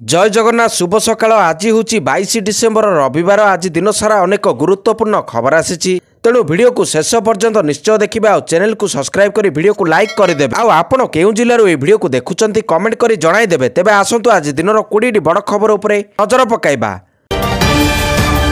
जय जगन्नाथ शुभ सकाळ। आज हूँ 22 डिसेम्बर रविवार। आज दिन सारा अनेक गुरुत्वपूर्ण खबर आसी तेणु वीडियो को शेष पर्यंत निश्चय देखिए और चैनल को सब्सक्राइब कर वीडियो को लाइक करदे। आपण केउं जिल्लारू ये वीडियो को देखुचंती कमेंट करी जणाइदेबे। तेबे आसंतु आज दिन 20 बड़ खबर उपरे नजर पकाइबा।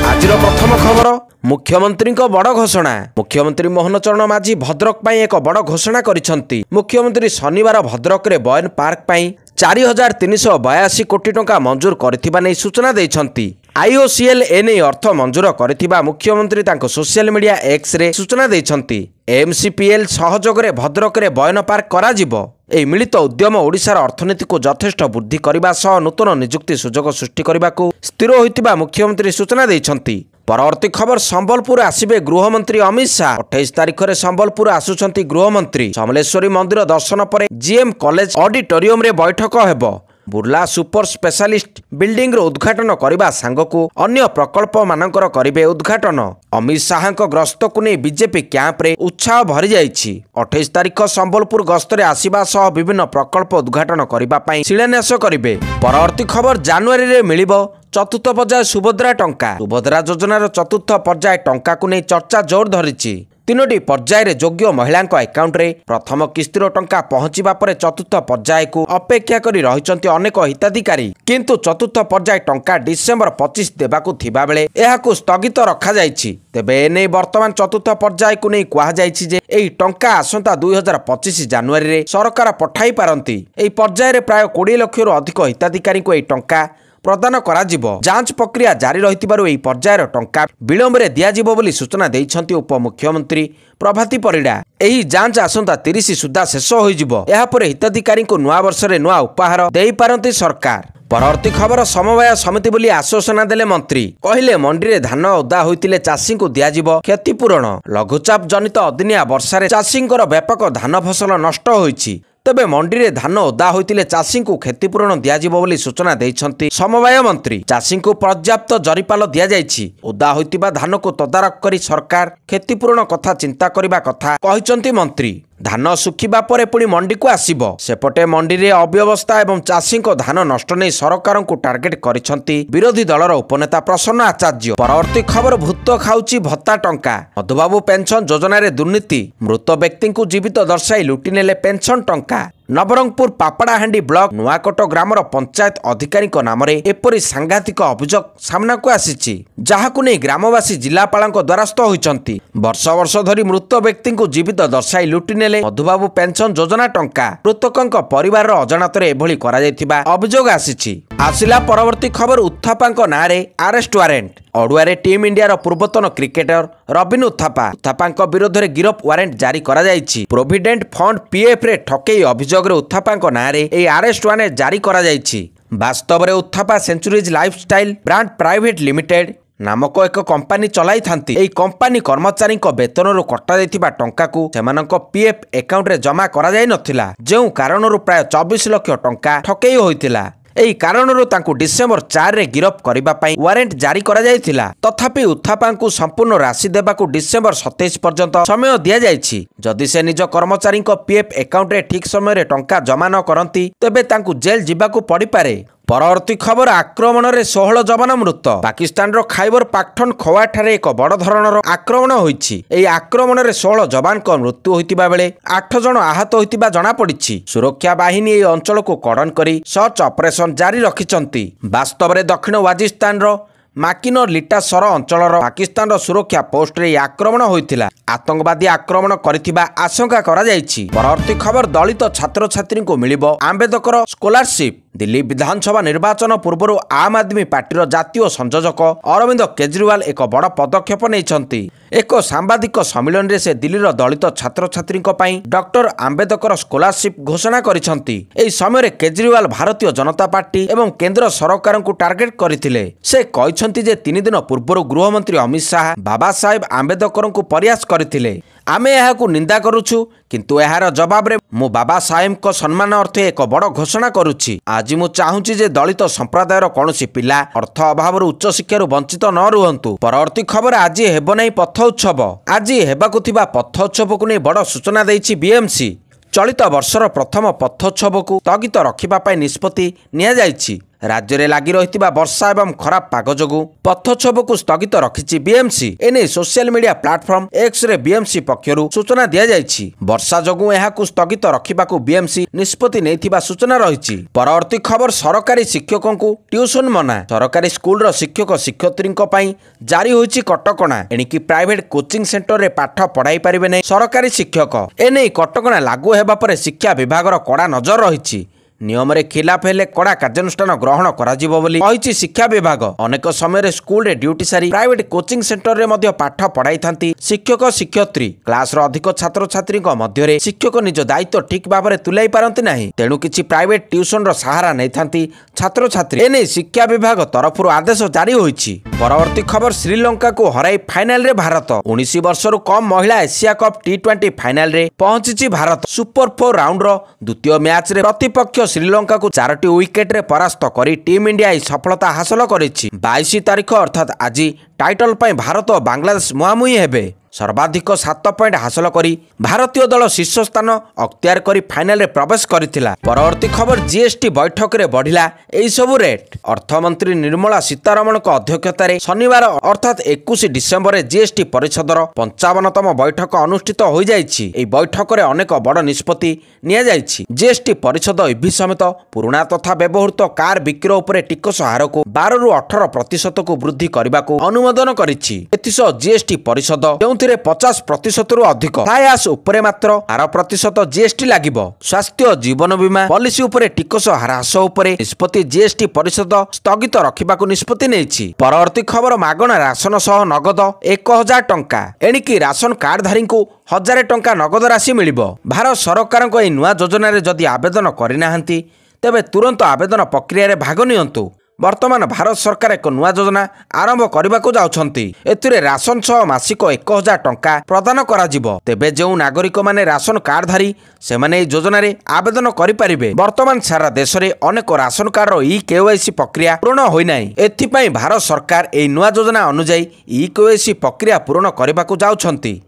आज प्रथम खबर, मुख्यमंत्री बड़ घोषणा। मुख्यमंत्री मोहन चरण माझी भद्रक पाई एक बड़ घोषणा करिसंती। मुख्यमंत्री शनिवार भद्रक रे बयन पार्क पाई 4382 कोटी टंका मंजूर करथिबा नै सूचना दैछंती। आईओसीएल एने अर्थ मंजूर करथिबा मुख्यमंत्री तांको सोशल मीडिया एक्स रे सूचना दैछंती। एमसीपीएल सहयोग रे भद्रक रे बयन पार्क करा जिवो। एही मिलित उद्यम ओडिशार अर्थनीति को यथेष्ट वृद्धि करबा सह नूतन नियुक्ति सुजोग सृष्टि करबाकू स्थिर होइतिबा मुख्यमंत्री सूचना दैछंती। परवर्ती खबर, संबलपुर आसिबे गृहमंत्री अमित शाह। 28 तारिख रे संबलपुर आसुचंती गृहमंत्री। समलेश्वरी मंदिर दर्शन पर जीएम कॉलेज ऑडिटोरियम रे बैठक हेबो। बुर्ला सुपर स्पेशलिस्ट बिल्डिंग रो उद्घाटन करबा सांगकू अन्य प्रकल्प मानकर करिबे उद्घाटन। अमित शाह को गस्त को नहीं बीजेपी कैंप रे उत्साह भरी जाइछि। 28 तारिख संबलपुर गस्त रे आसीबा सह विभिन्न प्रकल्प उद्घाटन करबा पई शिलान्यास करिबे। परवर्ती खबर, जनवरी रे मिलिबो चतुर्थ पर्याय सुभद्रा टंका। सुभद्रा योजनार चतुर्थ पर्याय टंका को नहीं चर्चा जोर धरिछि। 3टी पर्याय योग्य महिला अकाउंट रे प्रथम किस्तिर टंका पहुंचीबा परे चतुर्थ पर्याय को अपेक्षा करी रहिचंती अनेक हिताधिकारी। किंतु चतुर्थ पर्याय टंका डिसेंबर 25 देबाकू थिबा बेले एहाकू स्थगित रखा जाइछि। तेबे एने वर्तमान चतुर्थ पर्याय को नहीं कहा जाइछि जे एही टंका आसंता 2025 जनवरी रे सरकार पठाई पारंती। एही पर्याय रे प्राय 20 लाख रु अधिक हिताधिकारी को एही टंका प्रदान करा जिवो। जांच प्रक्रिया जारी रहितिबारु एही पर्यायर टंका विलंब रे दिया जिवो बोली सूचना दैछंती उपमुख्यमंत्री प्रभाती परिडा। एही जांच आसंता 30 सुद्धा शेष होई जिवो। एहा परे हिताधिकारी को नुआ वर्ष रे नुआ उपहार देई पारंती सरकार। परवर्ती खबर, समवाय समिति बोली आश्वासन देले मंत्री। कहिले मंडी रे धान ओदा होइतिले चाषी को दिया जिवो क्षतिपूरण। लघुचाप जनित अदिनिया वर्षा रे चाषींकर व्यापक धान फसल नष्ट होइछि। तेबे मंडी रे धान ओदा होइतिले चाषी को क्षतिपूरण दिया जिवो बोली सूचना दैछंती समवाय मंत्री। चाषी को पर्याप्त जरिपाल दिया जाइछि। ओदा होइतिबा धान को तदारक करी सरकार क्षतिपूरण कथा चिंता करिबा कथा कहिसंती मंत्री। धान सुखिबा परे पुणी मंडी को आसीबो। सेपटे मंडी रे अव्यवस्था एवं चाषी को धान नष्ट नै सरकार को टार्गेट करिसंती विरोधी दलर उपनेता प्रसन्न आचार्य। परवर्ती खबर, भूत खाउची भत्ता टंका। मधुबाबू पेंशन योजना रे दुर्नीति। मृत व्यक्ति को जीवित दर्शाई लुटि नेले पेंशन टंका। नवरंगपुर पापड़ाहांडी ब्लॉक नुआकोट ग्रामर पंचायत अधिकारी नाम रे एपरी सांघातिक अभियोग सामना को आसीछि, जहाकु नै ग्रामवासी जिलापालक द्वारस्थ होइचंती। वर्ष वर्ष धरी मृत व्यक्ति को जीवित दर्शाई लुटि नेले मधुबाबू पेंशन योजना टंका। मृतकଙ୍କ परिवार अजाणତରେ एभଳି कराଯାଇଥିବା अभियोग आसीछि। आसिला परवर्ती खबर, उत्थापाଙ୍କ नारे अरेस्ट वारेंट। अडुआरे टीम इंडिया रो पूर्वतन क्रिकेटर रबिन उत्थापाଙ୍କ विरोध रे गिरफ वारेंट जारी करा जाइछि। प्रोविडेंट फंड पीएफ रे ठकेई अभियोग रे उत्थापाଙ୍କ नारे ए अरेस्ट वारेंट जारी करा जाइछि। वास्तव रे Uthappa centuries lifestyle brand private limited नामक एक कंपनी चलाई थांती। एई कंपनी कर्मचारी वेतन रू कटा जाइथिबा टंका को सेमानक पीएफ अकाउंट रे जमा करा जाय नथिला, जेउ कारणरू प्राय 24 लाख टंका ठकेई होइतिला। एही कारणरू तांकु डिसेंबर 4 रे गिरफ करिबा पई वारेंट जारी करा जायथिला। तथापि उत्थापांकु संपूर्ण राशि देबाकु डिसेंबर 27 पर्यंत समय दिया जायछि। जदि से निज कर्मचारी पीएफ अकाउंट रे ठीक समय रे टंका जमा न करंती तेबे तांकु जेल जिबाकु पड़ी पारे। परवर्ती खबर, आक्रमण रे 16 जवान मृत। पाकिस्तान रो खैबर पाख्तूनख्वा ठारे एक बड़ धरणर आक्रमण होइछि। एही आक्रमण रे 16 जवान को मृत्यु होइतिबा बेले 8 जन आहत होइतिबा जणा पड़िछि। सुरक्षा बाहिनी एही अंचल को कड़न करी सर्च ऑपरेशन जारी रखिचंती। वास्तव रे दक्षिण वाजिस्तान रो माकिनर लिटासर अंचल पाकिस्तान रो सुरक्षा पोस्ट रे आक्रमण होइतिला। आतंकवादी आक्रमण करिथिबा आशंका करा जाइछि। परवर्ती खबर, दलित छात्र छात्री को मिलिबो आंबेडकर स्कॉलरशिप। दिल्ली विधानसभा निर्वाचन पूर्व आम आदमी पार्टी जातीय संयोजक अरविंद केजरीवाल एक बड़ पदक्षेप नेइछंती। एक सांबादिक सम्मेलन रे से दिल्लीर दलित छात्र छात्री डॉक्टर आंबेडकर स्कॉलरशिप घोषणा करिसंती। एही समय केजरीवाल भारतीय जनता पार्टी एवं केंद्र सरकार को टार्गेट करथिले। से कहिसंती जे 3 दिन पूर्व गृहमंत्री अमित शाह बाबा साहेब आंबेडकर को प्रयास करथिले। आमे एहाकू निंदा करुछु, किंतु एहार जवाब रे मु बाबा साहेब को सम्मान अर्थ एक बड़ घोषणा करुछि। आज मु चाहूछि जे दलित संप्रदायर कौनसी पिला अर्थ अभाव उच्च शिक्षा वंचित न रुहंतु। परवर्ती खबर, आज हेबो नै पथ उत्सव। आज हेबाकू थिबा पथ उत्सव को नै बड़ सूचना दैछि बीएमसी। चलित वर्षर प्रथम पथोत्सव को स्थगित रखिबा पई निष्पत्ति निया जाइछि। राज्य में लगी रही वर्षा एवं खराब पाग जोगु पथोत्सव को स्थगित रखिछि बीएमसी। एने सोशल मीडिया प्लाटफर्म एक्स रे बीएमसी पक्षरु सूचना दिया जायछि। वर्षा जोगु एहाकु स्थगित रखिबाकु बीएमसी निष्पत्ति नेइथिबा सूचना रहिछि। परवर्ती खबर सरकारी शिक्षकों को ट्यूशन मना। सरकारी स्कूल शिक्षक शिक्षयित्री जारी होइछि कटकणा। एणिकी प्राइवेट कोचिंग सेंटर रे पाठ पढ़ाई पारिबे नै सरकारी शिक्षक। एने कटकणा लागू हेबा परे शिक्षा विभागर कड़ा नजर रहिछि। नियम रे खिलाफ हेले कड़ा कार्यानुष्ठान ग्रहण कराजिबो बोली कहिछि शिक्षा विभाग। अनेक समय स्कूल रे ड्यूटी सारी प्राइवेट कोचिंग सेंटर रे मध्य पाठ पढ़ाई थांती शिक्षक शिक्षयित्री। क्लास रो अधिक छात्र छात्री मध्य रे शिक्षक निज दायित्व ठीक भाव में तुलाई पारंती नाही। तेणु किछि प्राइवेट ट्यूशन रो सहारा नै थांती छात्र छात्री। एने शिक्षा विभाग तरफरु आदेश जारी होइछि। परवर्ती खबर श्रीलंका को हराई फाइनल रे भारत। 19 वर्षरु कम महिला एशिया कप T20 फाइनल रे पहुंची भारत। सुपर 4 राउंड रो द्वितीय मैच रे प्रतिपक्ष श्रीलंका को 4टी विकेट रे परास्त करी टीम इंडिया सफलता हासिल करिछि। 22 तारीख अर्थात आज टाइटल पर भारत और बांग्लादेश मुहांमुही हेबे। सर्वाधिक 7 पॉइंट हासिल करी भारतीय दल शीर्ष स्थान अख्तियार करी फाइनल रे प्रवेश करथिला। परवर्ती खबर जीएसटी बैठक रे बढ़िला एई सबु रेट। अर्थमंत्री निर्मला सीतारमण को अध्यक्षता रे शनिवार अर्थात 21 डिसेम्बर जीएसटी परिषदर 55तम बैठक अनुष्ठित हो जाइछि। एई बैठक रे अनेक बड़ निष्पत्ति निया जाइछि। जीएसटी परिषद इभि समेत पुराना तथा व्यवहृत कार बिक्री उपरे टिकस हार को 12 रु 18% को वृद्धि करबाकू अनुमोदन करिछि। एथिसह जीएसटी परिषद 50% रु अधिक फ्लाइएश उपरे मात्र 12% जीएसटी लागिबो। स्वास्थ्य जीवन बीमा पॉलिसी उपरे टिकस ह्रास उपरे निष्पत्ति जीएसटी परिषद स्थगित रखिबाकू निष्पत्ति नेछि। परवर्ती खबर मागणा राशन सह नगद 1000 टंका। एणिकी राशन कार्डधारी को 1000 टंका नगद राशि मिलिबो। भारत सरकार को नुआ योजना रे जदि आवेदन करिनाहांती तेबे तुरंत आवेदन प्रक्रिया रे भाग नियंतु। वर्तमान भारत सरकार एक नुआ योजना आरंभ करने को जाउछंती। एथिरे राशन सह मासिक 1000 टंका प्रदान कराजिबो। तेबे जो नागरिक माने राशन कार्डधारी से माने योजना रे आवेदन करि परिबे। वर्तमान सारा देश रे अनेक राशन कार्ड रो ई-केवाईसी प्रक्रिया पूर्ण होई नाही। एथिपई भारत सरकार ए नुआ योजना अनुसार ई-केवाईसी प्रक्रिया पूर्ण करने को जाउछंती।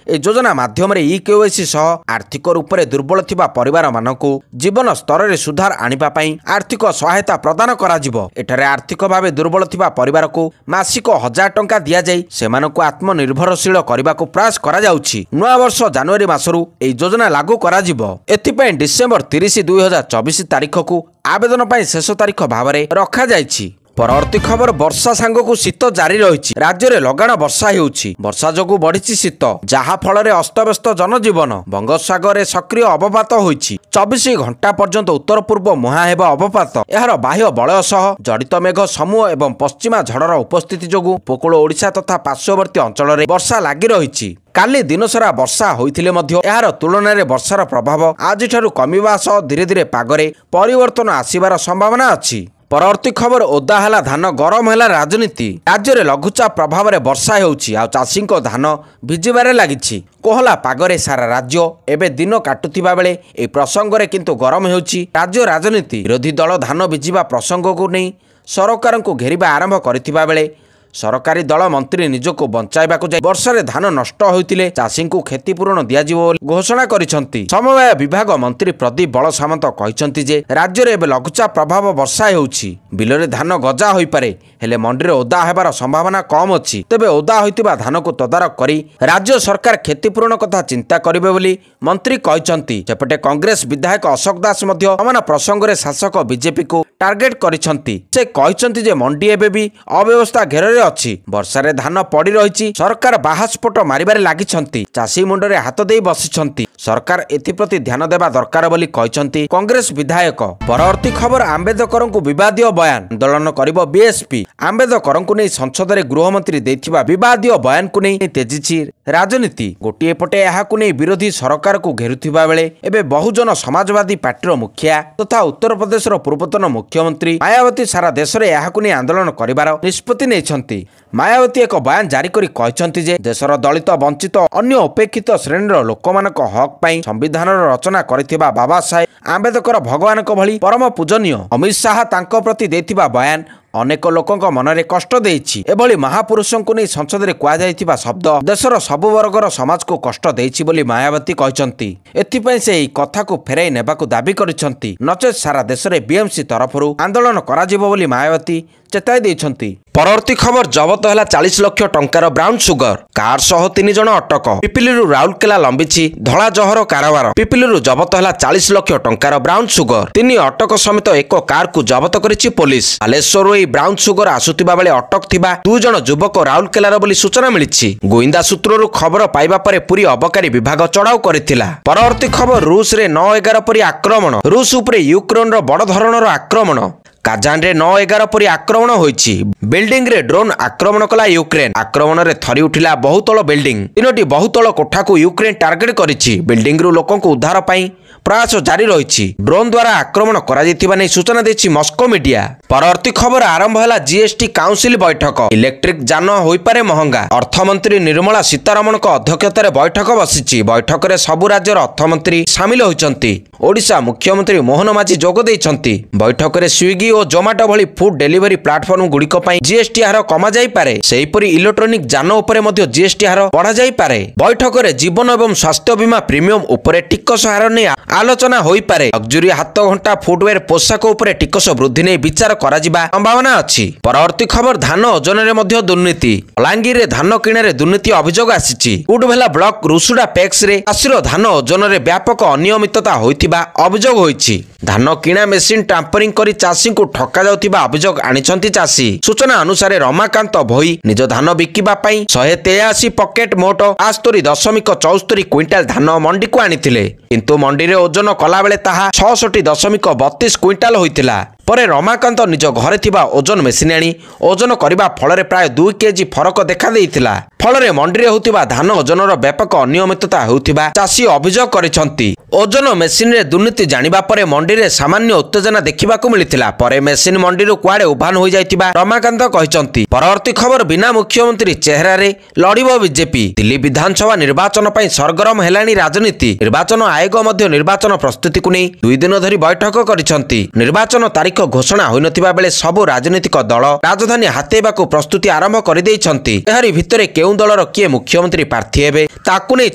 ए योजना माध्यम रे ई-केवाईसी सह आर्थिक रूप से दुर्बल थिबा परिवार मानकु जीवन स्तर रे सुधार आनिबा पई आर्थिक सहायता प्रदान कराजिबो। एठारे आर्थिक भावे दुर्बल थिबा परिवार को मासिक 1000 टंका दिया जाई सेमानकु आत्मनिर्भरशील करबाकू प्रयास करा जाउछि। नुआ वर्ष जनवरी मासरु ए योजना लागू कराजिबो। एथिपई डिसेंबर 30 2024 तारीख को आवेदन पई शेष तारीख भावरे रखा जाइछि। परवर्ती खबर वर्षा सांगकु शीत जारी रही। राज्य में लगाण वर्षा होउछि। वर्षा जोगु बढ़िछि शीत जहा फल रे अस्तव्यस्त जनजीवन। बंगोपसागर रे सक्रिय अवपात होइछि। 24 घंटा पर्यंत उत्तर पूर्व मुहां हेबा अवपात। एहार बाह्य बलय सह जड़ित मेघ समूह एवं पश्चिमा झड़र उपस्थिति जोगु उपकूल ओडिशा तथा पार्श्ववर्ती अंचल रे वर्षा लागि रहिछि। काली दिन सारा वर्षा होइथिले मध्य एहार तुलना रे वर्षार प्रभाव आज ठारु कमिबा सह धीरे धीरे पागरे परिवर्तन आसिबार संभावना अछि। परवर्ती खबर ओदा हैला धान गरम हैला राजनीति। राज्य में लघुचाप प्रभाव में वर्षा होउछि आ चाषी धान भिजिबारे लागिछि। कोहला पागरे सारा राज्य एबे दिन काटुथिबा बेले ए प्रसंग रे किंतु गरम होउछि राज्य राजनीति। विरोधी दल धान भिजिबा प्रसंग को नहीं सरकार को घेरिबा आरंभ करथिबा बेले सरकारी दल मंत्री निजको बंचाइबाकू जाय वर्षा रे धान नष्ट होइतिले चाषी को क्षतिपूरण दियाजिबो बोली घोषणा करिसंती। समवाय विभाग मंत्री प्रदीप बल सामंत कहिसंती जे राज्य रे एबे लघुचाप प्रभाव वर्षा होउछि। बिल रे धान गजा होई पारे हेले मंडी रे ओदा हेबार संभावना कम अछि। तेबे ओदा होइतिबा धान को तदारक करी राज्य सरकार क्षतिपूरण कथा चिंता करिवे बोली मंत्री कहिसंती। सेपटे कांग्रेस विधायक अशोक दास मध्य समान प्रसंग रे शासक बीजेपी को टार्गेट करिसंती। से कहिसंती जे मंडी एबे भी अव्यवस्था घेर अच्छी। वर्षा रे धान पड़ी रही सरकार बाहास्फोट मारिबारे लागिछंती। चाषी मुंडरे हाथ देई बसिछंती। सरकार एथिप्रति ध्यान देबा दरकार बोली कहिसंती कांग्रेस विधायक। परवर्ती खबर आंबेडकर को विवादीय बयान आंदोलन करिबो बीएसपी। आंबेडकर को नहीं संसद रे गृहमंत्री देथिबा विवादीय बयान को नहीं तेजिछि राजनीति। गोटिए पटे एहाकु नहीं विरोधी सरकार को घेरुथिबा बेले एबे बहुजन समाजवादी पार्टीर मुखिया तथा उत्तर प्रदेश पूर्वतन मुख्यमंत्री मायावती सारा देश में एहाकु नहीं आंदोलन करिबार निष्पत्ति नेछंती। मायावती एक बयान जारी करी कहिसंती जे देशर दलित वंचित अन्य उपेक्षित श्रेणीर लोकमानक हक पई संविधान रचना करथिबा बाबा साहेब आंबेडकर भगवान भली परम पूजनीय। अमित शाह तांको प्रति देथिबा बयान ଅନେକ ଲୋକଙ୍କ ମନରେ କଷ୍ଟ ଦେଇଛି। ଏଭଳି ମହାପୁରୁଷଙ୍କୁ ନେଇ ସଂସଦରେ କୁହାଯାଇଥିବା ଶବ୍ଦ ଦେଶର ସବୁ ବର୍ଗର ସମାଜକୁ କଷ୍ଟ ଦେଇଛି ବୋଲି ମାୟାବତୀ କହିଛନ୍ତି। ଏଥିପାଇଁ ସେ ଏହି କଥାକୁ ଫେରାଇ ନେବାକୁ ଦାବି କରିଛନ୍ତି। ନଚେତ୍ ସାରା ଦେଶରେ ବିଏମ୍ସି ତରଫରୁ ଆନ୍ଦୋଳନ କରାଯିବ ବୋଲି ମାୟାବତୀ ଚେତାଇ ଦେଇଛନ୍ତି। ପରବର୍ତ୍ତୀ ଖବର, ଜବତ ହେଲା 40 ଲକ୍ଷ ଟଙ୍କାର ବ୍ରାଉନ୍ ସୁଗର, କାର୍ ସହ 3 ଜଣ ଅଟକ। ପିପିଲିରୁ ରାଉରକେଲା ଲମ୍ବିଛି ଧଳା ଜହର କାରବାର। ପିପିଲିରୁ ଜବତ ହେଲା 40 ଲକ୍ଷ ଟଙ୍କାର ବ୍ରାଉନ୍ ସୁଗର, 3 ଅଟକ ସମେତ ଏକ କାରକୁ ଜବତ କରିଛି ପୋଲିସ। ବାଲେଶ୍ୱରରୁ ଏହି ବ୍ରାଉନ୍ ସୁଗର ଆସୁଥିବା ବେଳେ ଅଟକ ଥିବା 2 ଜଣ ଯୁବକ ରାଉରକେଲାର ବୋଲି ସୂଚନା ମିଳିଛି। ଗୋଇନ୍ଦା ସୂତ୍ରରୁ ଖବର ପାଇବା ପରେ ପୁରୀ ଅବକାରୀ ବିଭାଗ ଚଢ଼ାଉ କରିଥିଲା। ପରବର୍ତ୍ତୀ ଖବର, ରୁଷରେ 9/11 ପରି ଆକ୍ରମଣ। ରୁଷ ଉପରେ ୟୁକ୍ରେନର ବଡ଼ ଧରଣର ଆକ୍ରମଣ। କାଜାନରେ 9/11 ପରି ଆକ୍ରମଣ ହୋଇଛି। ବିଲ୍ଡିଂରେ ଡ୍ରୋନ୍ ଆକ୍ରମଣ କଲା ୟୁକ୍ରେନ। ଆକ୍ରମଣରେ ଥରି ଉଠିଲା ବହୁତଳ ବିଲ୍ଡିଂ। 3ଟି ବହୁତଳ କୋଠାକୁ ୟୁକ୍ରେନ ଟାର୍ଗେଟ କରିଛି। ବିଲ୍ଡିଂରୁ ଲୋକଙ୍କୁ ଉଦ୍ଧାର ପାଇଁ ପ୍ରୟାସ ଜାରି ରହିଛି। ଡ୍ରୋନ୍ ଦ୍ୱାରା ଆକ୍ରମଣ କରାଯାଇଥିବା ନେଇ ସୂଚନା ଦେଇଛି ମସ୍କୋ ମିଡିଆ। ପରବର୍ତ୍ତୀ ଖବର, ଆରମ୍ଭ ହେଲା ଜିଏସ୍ଟି କାଉନସିଲ ବୈଠକ। ଇଲେକ୍ଟ୍ରିକ ଯାନ ହୋଇପାରେ ମହଙ୍ଗା। ଅର୍ଥମନ୍ତ୍ରୀ ନିର୍ମଳା ସୀତାରମଣଙ୍କ ଅଧ୍ୟକ୍ଷତାରେ ବୈଠକ ବସିଛି। ବୈଠକରେ ସବୁ ରାଜ୍ୟର ଅର୍ଥମନ୍ତ୍ରୀ ସାମିଲ ହୋଇଛନ୍ତି। ଓଡ଼ିଶା ମୁଖ୍ୟମନ୍ତ୍ରୀ ମୋହନ ମାଝୀ ଯୋଗ ଦେଇଛନ୍ତି। ବୈଠକରେ ସ୍ୱିଗି ଓ ଜୋମାଟୋ ଭଳି ଫୁଡ୍ ଡେଲିଭରି ପ୍ଲାଟଫର୍ମ ଗୁଡ଼ିକ ପାଇଁ ଜିଏସ୍ଟି ହାର କମାଯାଇପାରେ। ସେହିପରି ଇଲେକ୍ଟ୍ରୋନିକ୍ ଯାନ ଉପରେ ମଧ୍ୟ ଜିଏସ୍ଟି ହାର ବଢ଼ାଯାଇପାରେ। ବୈଠକରେ ଜୀବନ ଏବଂ ସ୍ୱାସ୍ଥ୍ୟ ବୀମା ପ୍ରିମିୟମ ଉପରେ ଟିକସ ହାର ନେଇ ଆଲୋଚନା ହୋଇପାରେ। ଲକ୍ଜୁରୀ ହାତଘଣ୍ଟା, ଫୁଟୱେର, ପୋଷାକ ଉପରେ ଟିକସ ବୃଦ୍ଧି ନେଇ ବିଚାର କରାଯିବା ସମ୍ଭାବନା ଅଛି। ପରବର୍ତ୍ତୀ ଖବର, ଧାନ ଓଜନରେ ମଧ୍ୟ ଦୁର୍ନୀତି। ବଲାଙ୍ଗୀରରେ ଧାନ କିଣାରେ ଦୁର୍ନୀତି ଅଭିଯୋଗ ଆସିଛି। ଉଡଭେଲା ବ୍ଲକ ରୁଷୁଡା ପେକ୍ସରେ ଚାଷୀର ଧାନ ଓଜନରେ ବ୍ୟାପକ ଅନିୟମିତତା ହୋଇଥିବା ଅଭିଯୋଗ ହୋଇଛି। ଧାନ କିଣା ମେସିନ୍ ଟାମ୍ପରିଂ କରି ଚାଷୀଙ୍କୁ ଠକା ଯାଉଥିବା ଅଭିଯୋଗ ଆଣିଛନ୍ତି ଚାଷୀ। ସୂଚନା ଅନୁସାରେ ରମାକାନ୍ତ ଭୋଇ ନିଜ ଧାନ ବିକିବା ପାଇଁ 183 ପକେଟ ମୋଟ 72.74 କ୍ୱିଣ୍ଟାଲ ଧାନ ମଣ୍ଡିକୁ ଆଣିଥିଲେ। କିନ୍ତୁ ମଣ୍ଡିରେ ଓଜନ କଲାବେଳେ ତାହା 66.32 କ୍ୱିଣ୍ଟାଲ ହୋଇଥିଲା। ପରେ ରମାକାନ୍ତ ନିଜ ଘରେ ଥିବା ଓଜନ ମେସିନ୍ ଆଣି ଓଜନ କରିବା ଫଳରେ ପ୍ରାୟ 2 କେଜି ଫରକ ଦେଖାଦେଇଥିଲା। ଫଳରେ ମଣ୍ଡିରେ ହେଉଥିବା ଧାନ ଓଜନର ବ୍ୟାପକ ଅନିୟମିତତା ହେଉଥିବା ଚାଷୀ ଅଭିଯୋଗ କରିଛନ୍ତି। ଓଜନ ମେସିନରେ ଦୁର୍ନୀତି ଜାଣିବା ପରେ ମଣ୍ଡିରେ ସାମାନ୍ୟ ଉତ୍ତେଜନା ଦେଖିବାକୁ ମିଳିଥିଲା। ପରେ ମେସିନ୍ ମଣ୍ଡିରୁ କୁଆଡ଼େ ଉଭାନ ହୋଇଯାଇଥିବା ରମାକାନ୍ତ କହିଛନ୍ତି। ପରବର୍ତ୍ତୀ ଖବର, ବିନା ମୁଖ୍ୟମନ୍ତ୍ରୀ ଚେହେରାରେ ଲଢ଼ିବ ବିଜେପି। ଦିଲ୍ଲୀ ବିଧାନସଭା ନିର୍ବାଚନ ପାଇଁ ସରଗରମ ହେଲାଣି ରାଜନୀତି। ନିର୍ବାଚନ ଆୟୋଗ ମଧ୍ୟ ନିର୍ବାଚନ ପ୍ରସ୍ତୁତିକୁ ନେଇ 2 ଦିନ ଧରି ବୈଠକ କରିଛନ୍ତି। ନିର୍ବାଚନ ତାରିଖ ଘୋଷଣା ହୋଇନଥିବା ବେଳେ ସବୁ ରାଜନୈତିକ ଦଳ ରାଜଧାନୀ ହାତେଇବାକୁ ପ୍ରସ୍ତୁତି ଆରମ୍ଭ କରିଦେଇଛନ୍ତି। ଏହାରି ଭିତରେ କେଉଁ ଦଳର କିଏ ମୁଖ୍ୟମନ୍ତ୍ରୀ ପ୍ରାର୍ଥୀ ହେବେ ତାକୁ ନେଇ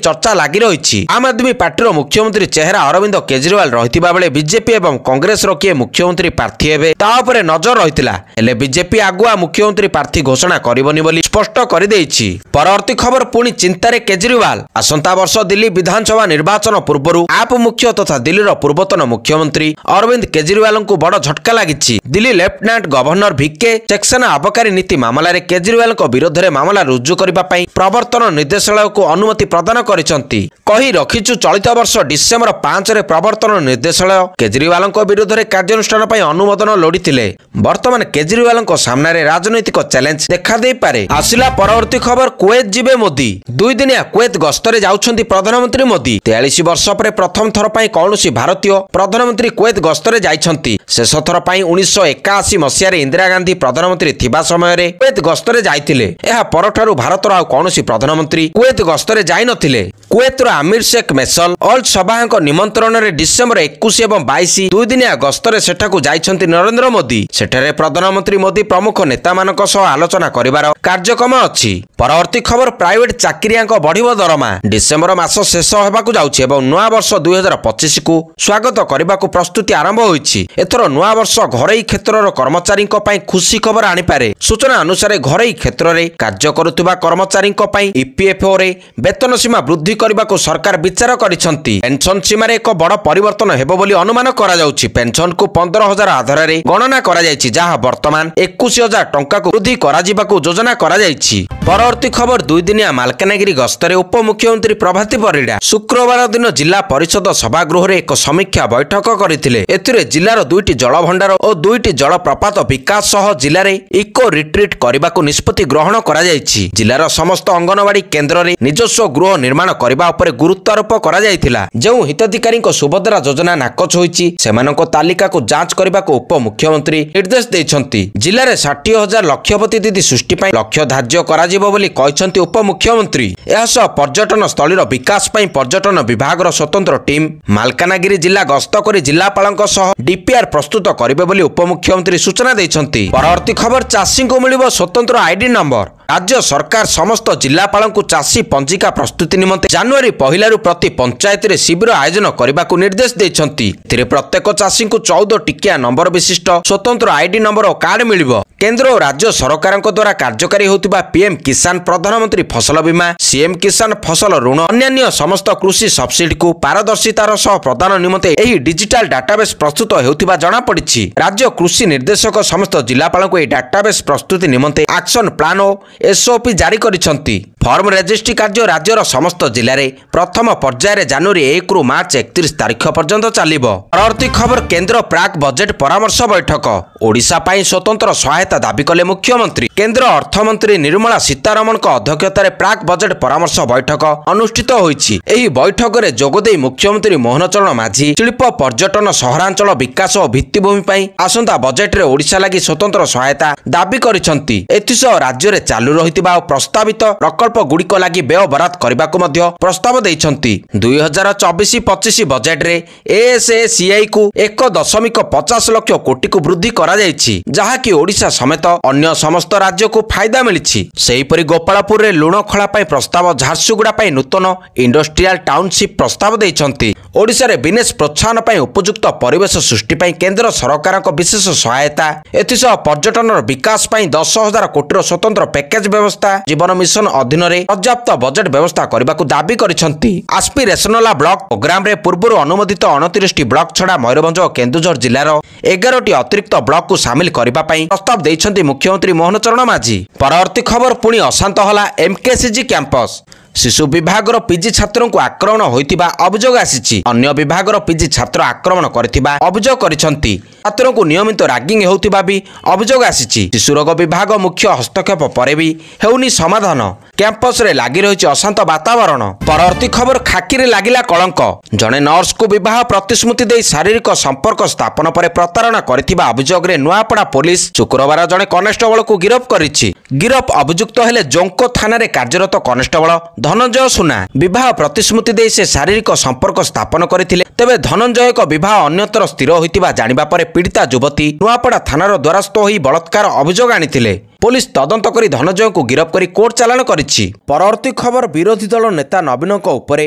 ଚର୍ଚ୍ଚା ଲାଗି ରହିଛି। ଆମ ଆଦମୀ ପାର୍ଟିର ମୁଖ୍ୟମନ୍ତ୍ରୀ ଚେହେରା ଅରବିନ୍ଦ କେଜରିୱାଲ ରହିଥିବା ବେଳେ ବିଜେପି ଏବଂ କଂଗ୍ରେସର କିଏ ମୁଖ୍ୟମନ୍ତ୍ରୀ ପ୍ରାର୍ଥୀ ହେବେ ତା ଉପରେ ନଜର ରହିଥିଲା। ହେଲେ ବିଜେପି ଆଗୁଆ ମୁଖ୍ୟମନ୍ତ୍ରୀ ପ୍ରାର୍ଥୀ ଘୋଷଣା କରିବନି ବୋଲି ସ୍ପଷ୍ଟ କରିଦେଇଛି। ପରବର୍ତ୍ତୀ ଖବର, ପୁଣି ଚିନ୍ତାରେ କେଜରିୱାଲ। ଆସନ୍ତା ବର୍ଷ ଦିଲ୍ଲୀ ବିଧାନସଭା ନିର୍ବାଚନ ପୂର୍ବରୁ ଆପ୍ ମୁଖ୍ୟ ତଥା ଦିଲ୍ଲୀର ପୂର୍ବତନ ମୁଖ୍ୟମନ୍ତ୍ରୀ ଅରବିନ୍ଦ କେଜରିୱାଲଙ୍କୁ ବଡ଼ ଝଟକା ଲାଗିଛି। ଦିଲ୍ଲୀ ଲେଫ୍ଟନାଣ୍ଟ ଗଭର୍ଣ୍ଣର ଭିକେ ସେକ୍ସେନା ଅବକାରୀ ନୀତି ମାମଲାରେ କେଜରିୱାଲଙ୍କ ବିରୋଧରେ ମାମଲା ରୁଜୁ କରିବା ପାଇଁ ପ୍ରବର୍ତ୍ତନ ନିର୍ଦ୍ଦେଶାଳୟକୁ ଅନୁମତି ପ୍ରଦାନ କରିଛନ୍ତି। କହି ରଖିଛୁ, ଚଳିତ ବର୍ଷ ଡିସେମ୍ବର 5ରେ ପ୍ରବର୍ତ୍ତନ ନିର୍ଦ୍ଦେଶାଳୟ କେଜରିୱାଲଙ୍କ ବିରୋଧରେ କାର୍ଯ୍ୟାନୁଷ୍ଠାନ ପାଇଁ ଅନୁମୋଦନ ଲୋଡ଼ିଥିଲେ। ବର୍ତ୍ତମାନ କେଜରିୱାଲଙ୍କ ସାମ୍ନାରେ ରାଜନୈତିକ ଚ୍ୟାଲେଞ୍ଜ ଦେଖାଦେଇପାରେ। ଆସିଲା ପରବର୍ତ୍ତୀ ଖବର, କୁଏତ ଯିବେ ମୋଦି। 2 ଦିନିଆ କୁଏତ ଗସ୍ତରେ ଯାଉଛନ୍ତି ପ୍ରଧାନମନ୍ତ୍ରୀ ମୋଦି। 43 ବର୍ଷ ପରେ ପ୍ରଥମ ଥର ପାଇଁ କୌଣସି ଭାରତୀୟ ପ୍ରଧାନମନ୍ତ୍ରୀ କୁଏତ ଗସ୍ତରେ ଯାଇଛନ୍ତି। ଶେଷ ଥର ପାଇଁ 1981 ମସିହାରେ ଇନ୍ଦିରା ଗାନ୍ଧୀ ପ୍ରଧାନମନ୍ତ୍ରୀ ଥିବା ସମୟରେ କୁଏତ ଗସ୍ତରେ ଯାଇଥିଲେ। ଏହା ପରଠାରୁ ଭାରତର ଆଉ କୌଣସି ପ୍ରଧାନମନ୍ତ୍ରୀ କୁଏତ ଗସ୍ତରେ ଯାଇନଥିଲେ। କୁଏତର ଆମିର ଶେଖ୍ ମେସଲ ଅଲ୍ ସବାହଙ୍କ ନିମନ୍ତ୍ରଣରେ ଡିସେମ୍ବର 21 ଏବଂ 22 2 ଦିନିଆ ଗସ୍ତରେ ସେଠାକୁ ଯାଇଛନ୍ତି ନରେନ୍ଦ୍ର ମୋଦି। ସେଠାରେ ପ୍ରଧାନମନ୍ତ୍ରୀ ମୋଦି ପ୍ରମୁଖ ନେତାମାନଙ୍କ ସହ ଆଲୋଚନା କରିବାର କାର୍ଯ୍ୟକ୍ରମ ଅଛି। ପରବର୍ତ୍ତୀ ଖବର, ପ୍ରାଇଭେଟ ଚାକିରିଆଙ୍କ ବଢ଼ିବ ଦରମା। ଡିସେମ୍ବର ମାସ ଶେଷ ହେବାକୁ ଯାଉଛି ଏବଂ ନୂଆବର୍ଷ 2025କୁ ସ୍ୱାଗତ କରିବାକୁ ପ୍ରସ୍ତୁତି ଆରମ୍ଭ ହୋଇଛି। ଏଥର ନୂଆବର୍ଷ ଘରୋଇ କ୍ଷେତ୍ରର କର୍ମଚାରୀଙ୍କ ପାଇଁ ଖୁସି ଖବର ଆଣିପାରେ। ସୂଚନା ଅନୁସାରେ ଘରୋଇ କ୍ଷେତ୍ରରେ କାର୍ଯ୍ୟ କରୁଥିବା କର୍ମଚାରୀଙ୍କ ପାଇଁ ଇପିଏଫ୍ଓରେ ବେତନ ସୀମା ବୃଦ୍ଧି କରିବାକୁ ସରକାର ବିଚାର କରିଛନ୍ତି। ପେନସନ ସୀମାରେ ଏକ ବଡ଼ ପରିବର୍ତ୍ତନ ହେବ ବୋଲି ଅନୁମାନ କରାଯାଉଛି। ପେନସନକୁ 15,000 ଆଧାରରେ ଗଣନା କରାଯାଇଛି, ଯାହା ବର୍ତ୍ତମାନ 21,000 ଟଙ୍କାକୁ ବୃଦ୍ଧି କରାଯିବାକୁ ଯୋଜନା କରାଯାଇଛି। ପରବର୍ତ୍ତୀ ଖବର, 2 ଦିନିଆ ମାଲକାନଗିରି ଗସ୍ତରେ ଉପମୁଖ୍ୟମନ୍ତ୍ରୀ ପ୍ରଭାତୀ ପରିଡ଼ା ଶୁକ୍ରବାର ଦିନ ଜିଲ୍ଲା ପରିଷଦ ସଭାଗୃହରେ ଏକ ସମୀକ୍ଷା ବୈଠକ କରିଥିଲେ। ଏଥିରେ ଜିଲ୍ଲାର 2ଟି ଜଳଭଣ୍ଡାର ଓ 2ଟି ଜଳପ୍ରପାତ ବିକାଶ ସହ ଜିଲ୍ଲାରେ ଇକୋ ରିଟ୍ରିଟ୍ କରିବାକୁ ନିଷ୍ପତ୍ତି ଗ୍ରହଣ କରାଯାଇଛି। ଜିଲ୍ଲାର ସମସ୍ତ ଅଙ୍ଗନବାଡି କେନ୍ଦ୍ରରେ ନିଜସ୍ୱ ଗୃହ ନିର୍ମାଣ କରିବା ଉପରେ ଗୁରୁତ୍ୱାରୋପ କରାଯାଇଥିଲା। ଯେଉଁ हिताधिकारी सुभद्रा योजना नाकच होईची सेमानक तालिका को जांच करने को उपमुख्यमंत्री निर्देश देइछंती। जिले में 60,000 लक्षपति दीदी सृष्टि पाई लक्ष्य धार्य कराजिबो बोली कहिसंती उपमुख्यमंत्री। एहासह पर्यटन स्थलीर विकास पाई पर्यटन विभाग स्वतंत्र टीम मालकानगिरी जिला गस्त करी जिलापालक सह डीपीआर प्रस्तुत करिबे बोली उपमुख्यमंत्री सूचना देइछंती। परवर्ती खबर चाषी को मिलिबो स्वतंत्र आईडी नंबर। राज्य सरकार समस्त जिलापाल को चाषी पंजिका प्रस्तुति निमंते जनवरी 1 प्रति पंचायत रे शिविर आयोजन करने को निर्देश देइछंती। प्रत्येक चाषी को 14 टिकिया नंबर विशिष्ट स्वतंत्र आईडी नंबर और कार्ड मिलिबो। केंद्र और राज्य सरकार द्वारा कार्यकारी होतिबा पीएम किसान प्रधानमंत्री फसल बीमा सीएम किसान फसल ऋण अन्य समस्त कृषि सब्सिडी को पारदर्शितार सह प्रदान निमंते एही डिजिटल डाटाबेस प्रस्तुत हेउतिबा जणा पड़िछि। राज्य कृषि निर्देशक समस्त जिलापाल को एही डाटाबेस प्रस्तुति निमंते एक्शन प्लान और एसओपी जारी करिसंती। फॉर्म रजिस्ट्री कार्य राज्यर समस्त जिले में प्रथम पर्यायर जनवरी 1 रु मार्च 31 तारीख पर्यंत चलिबो। परवर्ती खबर केंद्र प्राक बजेट परामर्श बैठक ओडिशा पाई स्वतंत्र सहायता दाबी कले मुख्यमंत्री। केंद्र अर्थमंत्री निर्मला सीतारमण अध्यक्षतार प्राक बजेट परामर्श बैठक अनुष्ठित होईछि। एही बैठक रे जोगदेई मुख्यमंत्री मोहन चरण माझी शिल्प पर्यटन सहरांचल विकास और भित्तिभूमि पाई आसंता बजेट रे ओडिशा लागि स्वतंत्र सहायता दाबी करिसंती। एथिसह राज्य रे चालू रहितिबा प्रस्तावित प्रकल्प गुड़िक लगी व्यय बराद करने को प्रस्ताव देइछंती। 2024-25 बजेट रे एएसएसीआई को 1.50 लाख कोटी को वृद्धि करा जायछि, जहा कि ओडिशा समेत अन्य समस्त राज्य को फायदा मिलिछि। सेहीपरि गोपालपुर रे लुण खला पाई प्रस्ताव झारसुगुड़ा पाई नूतन इंडस्ट्रियल टाउनशिप प्रस्ताव देइछंती। ओडिशा रे बिजनेस प्रोत्साहन पाई उपयुक्त परिवेश सृष्टि पाई केंद्र सरकार को विशेष सहायता एथिसह पर्यटन विकास पाई 10,000 कोटी स्वतंत्र पैकेज व्यवस्था जीवन मिशन अधीन पर्याप्त बजेट व्यवस्था करने को दाबी करिसंती। एस्पिरेशनल ब्लॉक प्रोग्राम रे पूर्व अनुमोदित 29 ब्लॉक छड़ा मयूरभंज और केन्दुझर जिलार 11 अतिरिक्त ब्लॉक को सामिल करने प्रस्ताव देइछंती मुख्यमंत्री मोहन चरण माझी। परवर्ती खबर पुणी अशांत हला एमकेसीजी कैंपस। शिशु विभाग पीजी छात्रों को आक्रमण होइतिबा अभियोग आसीछि। अन्य विभाग पीजी छात्र आक्रमण करथिबा अभियोग करिसंती। छात्रों को नियमित रैगिंग हेउतिबा भी अभियोग आसीछि। शिशु रोग विभाग मुख्य हस्तक्षेप परे भी हेउनी समाधान। कैंपस रे लागि रहिछि अशांत वातावरण। परवर्ती खबर खाकी रे लागिला कलंक। जणे नर्स को विवाह प्रतिश्रुति दे शारीरिक संपर्क स्थापन पर प्रतारणा करथिबा अभियोग रे नुआपड़ा पुलिस शुक्रवार जणे कनेस्टेबल को गिरफ्त करिछि। गिरफ्त अभियुक्त हेले जोंको थाना रे कार्यरत कनेस्टेबल धनंजय सुना। विवाह प्रतिश्रुति दे से शारीरिक संपर्क स्थापन करथिले। तेबे धनंजय को विवाह अन्यत्र स्थिर होइतिबा जानिबा परे पीड़िता युवती नुआपड़ा थानार द्वारस्थ होई बलात्कार अभियोग आनिथिले। पुलिस तदंत करी धनंजय को गिरफ्त करी कोर्ट चालाण करिछि। परवर्ती खबर विरोधी दल नेता नवीन को उपरे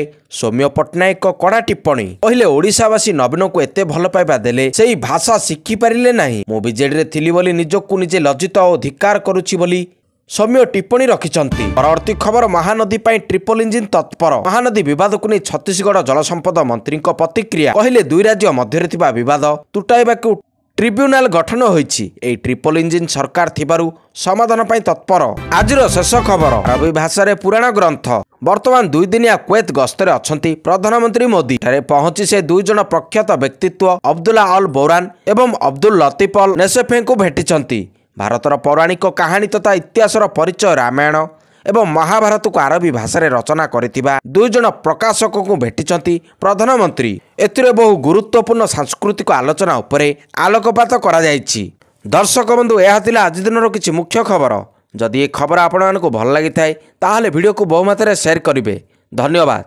सौम्य पट्टनायक कड़ा टिप्पणी। पहिले ओडिशावासी नवीन को एते भल पाइबा देले सेही भाषा शिखि पारिले नाही। मु बीजेडी रे थिली बोली निजको निजे लज्जित और धिक्कार करूछि बोली सौम्य टिप्पणी रखिछंती। परवर्ती खबर महानदी पाई ट्रिपल इंजिन तत्पर। महानदी विवाद को नहीं छत्तीसगढ़ जलसंपद मंत्री प्रतिक्रिया। कहले दुई राज्य मध्य थिबा विवाद तुटाइबाकु ट्रिब्यूनाल गठन होईछि। एई ट्रिपल इंजिन सरकार थिबारु समाधान पाई तत्पर। आजिर शेष खबर अरबी भाषा रे पुराण ग्रंथ। वर्तमान 2 दिनिया कुवैत गस्तरे अछंती प्रधानमंत्री मोदी। ठारे पहुंची से 2 जण प्रख्यात व्यक्तित्व अब्दुल्ला अल बौरान एवं अब्दुल लतीफ अल नेसेफे को भेटिछंती। भारतर पौराणिक कहानी तथा इतिहासर परिचय रामायण एवं महाभारत को अरबी भाषा रे रचना करितिबा 2 जण प्रकाशक को भेटिछंती प्रधानमंत्री। एथिरे बहु गुरुत्वपूर्ण सांस्कृतिक आलोचना उपरे आलोकपात करा जायछि। दर्शक बंधु यह थिला आज दिनर किछि मुख्य खबर। जदि ये खबर आपण मानकु भल लागि थाए ताहाले वीडियो को बहु मात्रा शेयर करिवे। धन्यवाद।